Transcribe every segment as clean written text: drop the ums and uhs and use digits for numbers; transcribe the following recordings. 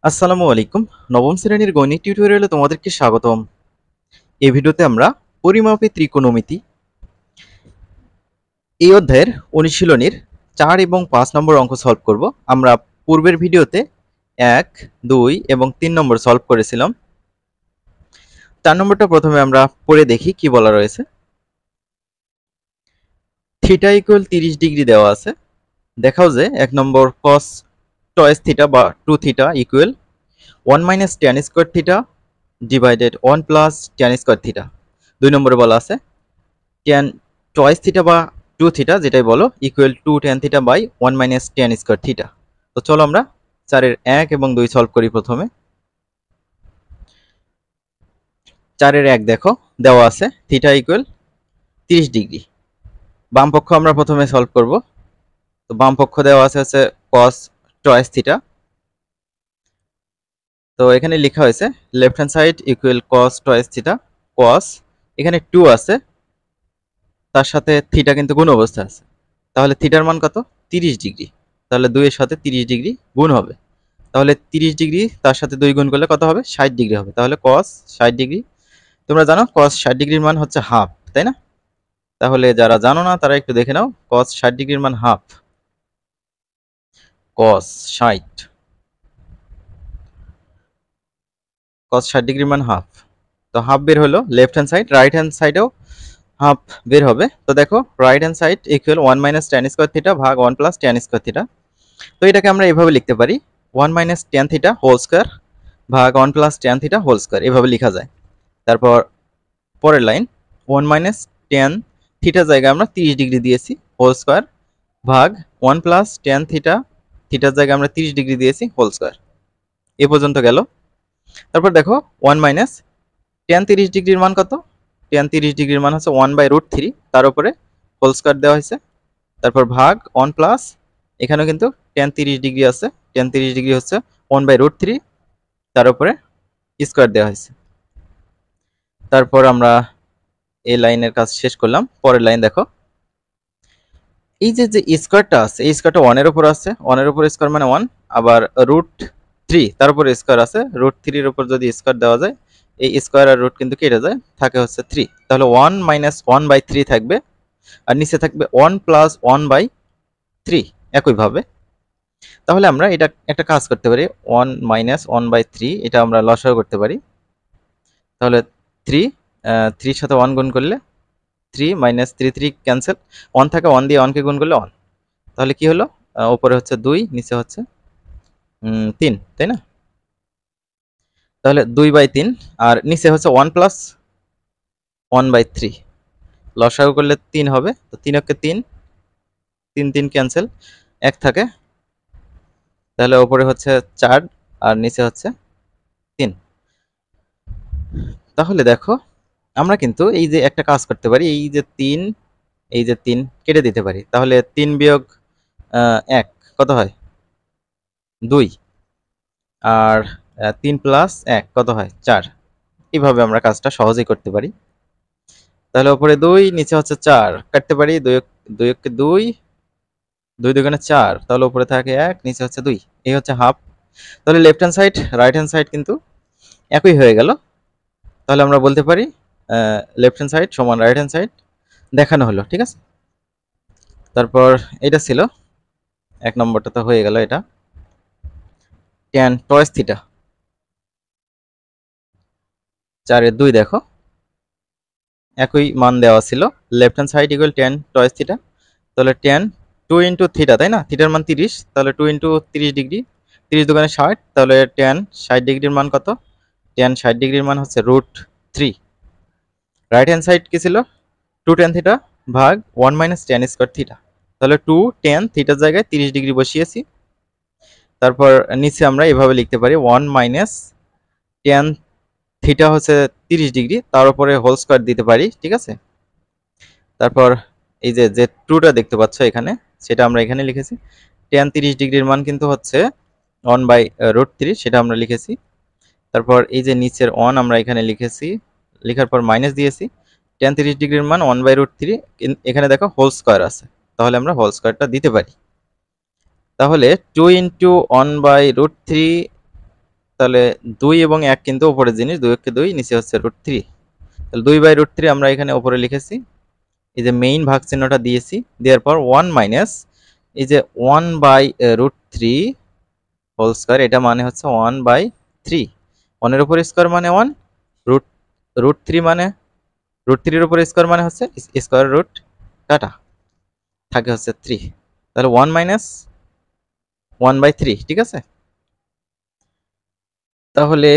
আসসালামু আলাইকুম। নবম শ্রেণীর গণিত টিউটোরিয়ালে তোমাদেরকে স্বাগতম। এই ভিডিওতে আমরা পরিমাপে ত্রিকোণমিতি এই অধ্যায়ের অনুশীলনীর 4 এবং 5 নম্বর অঙ্ক সলভ করব। আমরা পূর্বের ভিডিওতে 1, 2 এবং 3 নম্বর সলভ করেছিলাম। 4 নম্বরটা প্রথমে আমরা পড়ে দেখি কি বলা রয়েছে। থিটা ইকুয়াল 30 ডিগ্রি দেওয়া আছে। দেখাও যে 1 নম্বর cos টয়েস থিটা বা 2 theta equal 1 minus tan square theta divided 1 plus tan square theta. 2 নম্বরে বলা আছে tan টয়েস থিটা বা 2 থিটা যেটাই বলো equal 2 tan theta by 1 minus tan square theta. তো চলো আমরা 4 এর 1 এবং 2 সলভ করি। প্রথমে 4 এর 1 দেখো দেওয়া আছে থিটা ইকুয়াল 30 ডিগ্রি। বাম পক্ষ আমরা প্রথমে সলভ করব। তো বাম পক্ষ দেওয়া আছে হচ্ছে cos টয়েস থিটা। তো এখানে লেখা হয়েছে left hand side equal cos twice theta. cos এখানে 2 আছে, তার সাথে থিটা কিন্তু গুণ অবস্থা আছে, তাহলে থিটার মান কত? 30 ডিগ্রি। তাহলে 2 এর সাথে 30 ডিগ্রি গুণ হবে। তাহলে 30 ডিগ্রি তার সাথে 2 গুণ করলে কত হবে? 60 ডিগ্রি হবে। তাহলে cos 60 ডিগ্রি। তোমরা জানো cos 60 ডিগ্রির মান হচ্ছে হাফ, তাই না? তাহলে যারা জানো না তারা একটু দেখে নাও। cos 60 ডিগ্রির মান হাফ। cos 60 ডিগ্রির মান হাফ। তো হাফ বের হলো left hand side, right hand সাইডেও হাফ বের হবে। তো দেখো right hand side equal 1 minus tan square theta ভাগ 1 প্লাস tan স্কয়ার থিটা। তো এটাকে আমরা এভাবে লিখতে পারি 1 minus tan theta whole square ভাগ 1 plus tan theta whole square, এভাবে লেখা যায়। তারপর পরের লাইন 1 মাইনাস tan থিটার জায়গায় আমরা 30 ডিগ্রি দিয়েছি হোল স্কয়ার ভাগ 1 প্লাস tan থিটা, থিটার জায়গায় আমরা 30 ডিগ্রি দিয়েছি হোল স্কয়ার। এ পর্যন্ত গেল। তারপর দেখো 1 মাইনাস tan 30 ডিগ্রির মান কত? tan 30 ডিগ্রির মান হচ্ছে 1/√3, তার উপরে হোল স্কয়ার দেওয়া হয়েছে। তারপর ভাগ 1 প্লাস, এখানেও কিন্তু tan 30 ডিগ্রি আছে, tan 30 ডিগ্রি হচ্ছে 1/√3, তার উপরে স্কয়ার দেওয়া হয়েছে। তারপর আমরা এই লাইনের কাজ শেষ করলাম। পরের লাইন দেখো, এই যে স্কয়ারটা আছে এই স্কয়ারটা 1 এর উপর আছে, 1 এর উপর স্কয়ার মানে 1, আবার √3 তার উপরে স্কয়ার আছে, √3 এর উপর যদি স্কয়ার দেওয়া যায় এই স্কয়ার আর রুট কিন্তু কেটে যায়, থাকে হচ্ছে 3। তাহলে 1 মাইনাস 1/3 থাকবে, আর নিচে থাকবে 1 প্লাস 1/3 একইভাবে। তাহলে আমরা এটা একটা কাজ করতে পারি, 1 মাইনাস 1/3 এটা আমরা লসাগু করতে পারি। তাহলে 3 3 সাথে 1 গুণ করলে 3 মাইনাস 3 ক্যান্সেল, 1 থাকে 1 দিয়ে 1 কে গুণ করলে 1। তাহলে কি হলো? উপরে হচ্ছে 2, নিচে হচ্ছে 3, তাই না? তাহলে 2/3 আর নিচে হচ্ছে 1 প্লাস 1/3, লসাগু করলে 3 হবে। তো 3 কে 3, 3 ক্যান্সেল, 1 থাকে। তাহলে উপরে হচ্ছে 4 আর নিচে হচ্ছে 3। তাহলে দেখো আমরা কিন্তু এই যে একটা কাজ করতে পারি, এই যে 3 কেটে দিতে পারি। তাহলে 3 বিয়োগ 1 কত হয়? 2। আর 3 প্লাস 1 কত হয়? 4। এইভাবে আমরা কাজটা সহজেই করতে পারি। তাহলে উপরে 2, নিচে হচ্ছে 4, কাটতে পারি। 2 কে 2, 2 দুগুণে 4, তাহলে উপরে থাকে 1, নিচে হচ্ছে 2। এই হচ্ছে হাফ। তাহলে left hand side right hand side কিন্তু একই হয়ে গেল। তাহলে আমরা বলতে পারি লেফট হ্যান্ড সাইড সমান রাইট হ্যান্ড সাইড দেখানো হলো, ঠিক আছে? তারপর এটা ছিল 1 নম্বরটা, তো হয়ে গেল। এটা tan টয়েস থিটা 4 এর 2 দেখো একই মান দেওয়া ছিল, left hand side equal tan twice theta. তাহলে tan 2 ইন্টু থিটা, তাই না? থিটার মান 30, তাহলে 2 ইন্টু 30 ডিগ্রি, 30 দুগুণে 60, তাহলে tan 60 ডিগ্রির মান কত? tan 60 ডিগ্রির মান হচ্ছে √3। রাইট হ্যান্ড সাইড কি ছিল? 2 tan থিটা ভাগ 1 মাইনাস tan স্কয়ার থিটা। তাহলে 2 tan থিটার জায়গায় 30 ডিগ্রি বসিয়েছি। তারপর নিচে আমরা এভাবে লিখতে পারি 1 মাইনাস tan থিটা হচ্ছে 30 ডিগ্রি, তার উপরে হোল স্কয়ার দিতে পারি, ঠিক আছে? তারপর এই যে 2টা দেখতে পাচ্ছ এখানে, সেটা আমরা এখানে লিখেছি। tan 30 ডিগ্রির মান কিন্তু হচ্ছে 1/√3, সেটা আমরা লিখেছি। তারপর এই যে নিচের 1 আমরা এখানে লিখেছি, লেখার পর মাইনাস দিয়েছি। tan 30 ডিগ্রির মান 1/√3, এখানে দেখো হোল স্কয়ার আছে, তাহলে আমরা হোল স্কয়ারটা দিতে পারি। তাহলে 2 ইন্টু 1/√3 তাহলে 2 এবং 1 কিন্তু উপরের জিনিস, 2 কে 2, নিচে হচ্ছে √3। তাহলে 2/√3 আমরা এখানে উপরে লিখেছি, এই যে মেইন ভাগ চিহ্নটা দিয়েছি, দেওয়ার পর 1 মাইনাস এই যে 1/√3 হোল স্কয়ার, এটা মানে হচ্ছে 1/3। 1 এর উপর স্কয়ার মানে 1, √3 মানে √3 এর উপর স্কয়ার মানে হচ্ছে স্কয়ার রুট কাটা থাকে হচ্ছে 3। তাহলে 1 মাইনাস 1/3, ঠিক আছে। তাহলে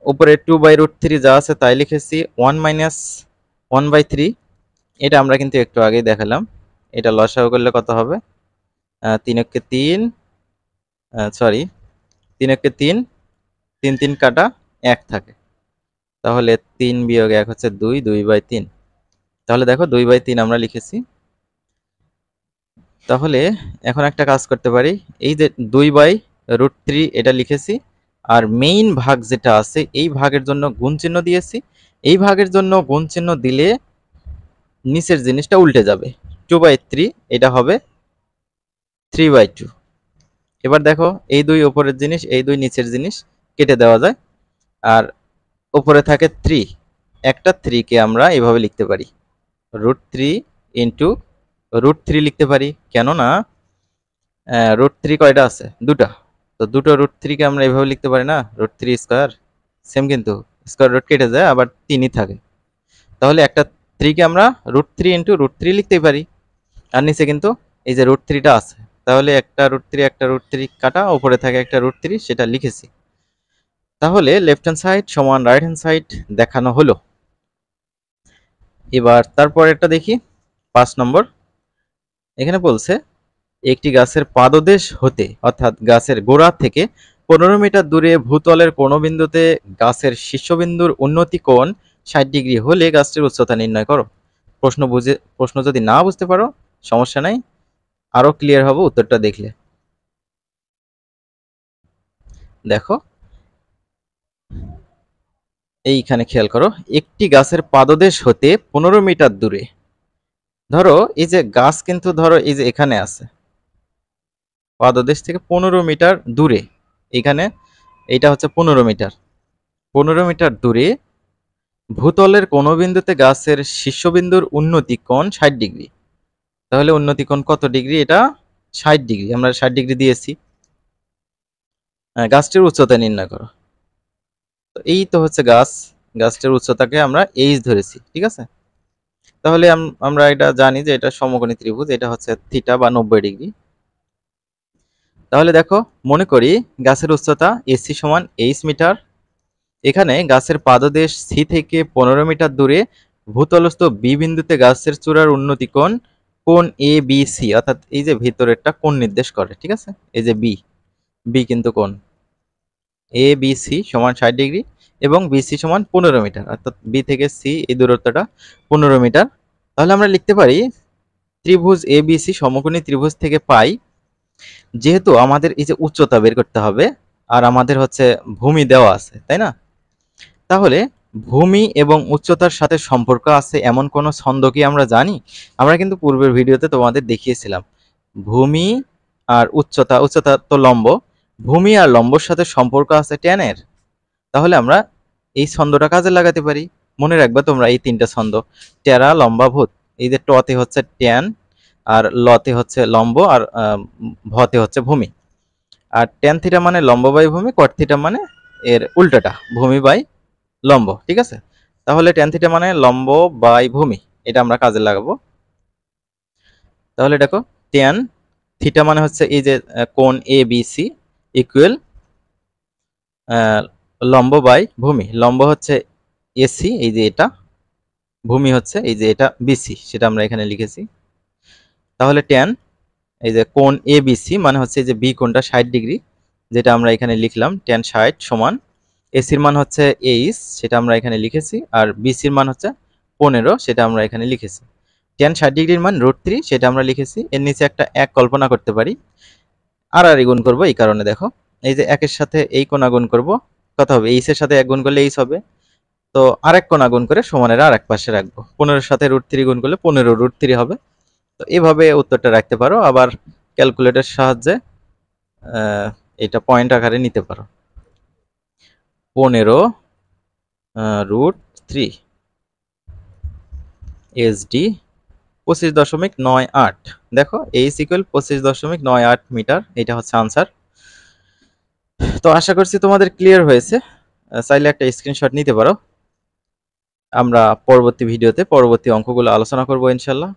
উপরে 2/√3 যা আছে তাই লিখেছি, 1 মাইনাস 1/3, এটা আমরা কিন্তু একটু আগেই দেখালাম। এটা লসাগু করলে কত হবে? 3 একে 3, সরি 3 একে 3, 3 3 কাটা 1 থাকে, তাহলে 3 বিয়োগ 1 হচ্ছে 2, 2/3। তাহলে দেখো 2/3 আমরা লিখেছি। তাহলে এখন একটা কাজ করতে পারি, এই যে 2/√3 এটা লিখেছি, আর মেইন ভাগ যেটা আছে এই ভাগের জন্য গুণ চিহ্ন দিয়েছি। এই ভাগের জন্য গুণ চিহ্ন দিলে নিচের জিনিসটা উল্টে যাবে, 2/3 এটা হবে 3/2। এবার দেখো এই 2 উপরের জিনিস, এই 2 নিচের জিনিস, কেটে দেওয়া যায়, আর উপরে থাকে 3। একটা 3 কে আমরা এভাবে লিখতে পারি, √3 ইন্টু √3 লিখতে পারি, কেননা √3 কয়টা আছে? দুটা। তো দুটো √3 কে আমরা এভাবে লিখতে পারি না, √3 স্কয়ার, সেম কিন্তু স্কয়ার রুট কেটে যায়, আবার 3ই থাকে। তাহলে একটা 3 কে আমরা √3 ইন্টু √3 লিখতেই পারি, আর নিচে কিন্তু এই যে √3টা আছে, তাহলে একটা √3 কাটা, উপরে থাকে একটা √3, সেটা লিখেছি। তাহলে লেফট হ্যান্ড সাইড সমান রাইট হ্যান্ড সাইড দেখানো হলো। এবার তারপরেরটা দেখি, 5 নম্বর। এখানে বলছে একটি গাছের পাদদেশ হতে, অর্থাৎ গাছের গোড়া থেকে 15 মিটার দূরে ভূতলের কোন বিন্দুতে গাছের শীর্ষবিন্দুর উন্নতি কোণ 60 ডিগ্রি হলে গাছটির উচ্চতা নির্ণয় করো। প্রশ্ন যদি না বুঝতে পারো সমস্যা নাই, আরো ক্লিয়ার হবে উত্তরটা দেখলে। দেখো এইখানে খেয়াল করো, একটি গাছের পাদদেশ হতে 15 মিটার দূরে, ধরো এই যে গাছ কিন্তু ধরো এই যে এখানে আছে, পাদদেশ থেকে 15 মিটার দূরে, এখানে এইটা হচ্ছে 15 মিটার, 15 মিটার দূরে ভূতলের কোন বিন্দুতে গাছের শীর্ষবিন্দুর উন্নতি কোণ 60 ডিগ্রি। তাহলে উন্নতি কোণ কত ডিগ্রি? এটা 60 ডিগ্রি, আমরা 60 ডিগ্রি দিয়েছি। গাছটির উচ্চতা নির্ণয় করো। তো এই তো হচ্ছে গাছ, গাছটির উচ্চতাকে আমরা এইচ ধরেছি, ঠিক আছে। তাহলে আমরা এটা জানি যে এটা সমকোণী ত্রিভুজ, এটা হচ্ছে থিটা বা 90 ডিগ্রি। তাহলে দেখো, মনে করি গাছের উচ্চতা এসি সমান এইচ মিটার। এখানে গাছের পাদদেশ সি থেকে 15 মিটার দূরে ভূতলস্থ বি বিন্দুতে গাছের চূড়ার উন্নতি কোণ কোণ এ বি সি, অর্থাৎ এই যে ভিতরেরটা কোণ নির্দেশ করে, ঠিক আছে। এই যে বি, বি কিন্তু কোণ এ বি সি সমান 60 ডিগ্রি এবং বিসি সমান 15 মিটার, অর্থাৎ বি থেকে সি এই দূরত্বটা 15 মিটার। তাহলে আমরা লিখতে পারি ত্রিভুজ এ বি সি সমকোণী ত্রিভুজ থেকে পাই, যেহেতু আমাদের এই যে উচ্চতা বের করতে হবে আর আমাদের হচ্ছে ভূমি দেওয়া আছে, তাই না। তাহলে ভূমি এবং উচ্চতার সাথে সম্পর্ক আছে এমন কোন ছন্দ কি আমরা জানি? আমরা কিন্তু পূর্বের ভিডিওতে তোমাদের দেখিয়েছিলাম, ভূমি আর উচ্চতা, উচ্চতা তো লম্ব, ভূমি আর লম্বর সাথে সম্পর্ক আছে tan এর। তাহলে আমরা এই ছন্দটা কাজে লাগাতে পারি। মনে রাখবে তোমরা এই তিনটা ছন্দ, টেরা লম্বা ভূত। এই যে টতে হচ্ছে tan, আর লতে হচ্ছে লম্ব, আর ভতে হচ্ছে ভূমি। আর tan থিটা মানে লম্ব বাই ভূমি, cot থিটা মানে এর উল্টাটা, ভূমি বাই লম্ব, ঠিক আছে। তাহলে tan থিটা মানে লম্ব বাই ভূমি, এটা আমরা কাজে লাগাবো। তাহলে দেখো tan থিটা মানে হচ্ছে এই যে কোণ এ বি সি ইকুয়াল লম্ব বাই ভূমি, লম্ব হচ্ছে এসি এই যে এটা, ভূমি হচ্ছে এই যে এটা বিসি, সেটা আমরা এখানে লিখেছি। তাহলে tan এই যে কোণ এ বি সি মানে হচ্ছে এই যে বি কোণটা 60 ডিগ্রি, যেটা আমরা এখানে লিখলাম, tan 60 সমান এসির মান হচ্ছে এইচ, সেটা আমরা এখানে লিখেছি, আর বিসির মান হচ্ছে 15, সেটা আমরা এখানে লিখেছি। tan 60 ডিগ্রির মান √3, সেটা আমরা লিখেছি। এর নিচে একটা 1 কল্পনা করতে পারি, আর গুণ করব, এই কারণে দেখো এই যে 1 এর সাথে এই কোণা গুণ করব, কত হবে? এইচ এর সাথে 1 গুণ করলে এইচ হবে, তো আরেক কোণা গুণ করে সমানের আরেক পাশে রাখবো, 15 এর সাথে √3 গুণ করলে 15 √3 হবে। তো এইভাবে উত্তরটা রাখতে পারো, আবার ক্যালকুলেটরের সাহায্যে এটা পয়েন্ট আকারে নিতে পারো। 15√3 এসডি 25.98। দেখো এইচ ইকুয়াল 25.98 মিটার, এটা হচ্ছে আনসার। তো আশা করছি তোমাদের ক্লিয়ার হয়েছে। চাইলে একটা স্ক্রিনশট নিতে পারো। আমরা পরবর্তী ভিডিওতে পরবর্তী অঙ্কগুলো আলোচনা করব ইনশাল্লাহ।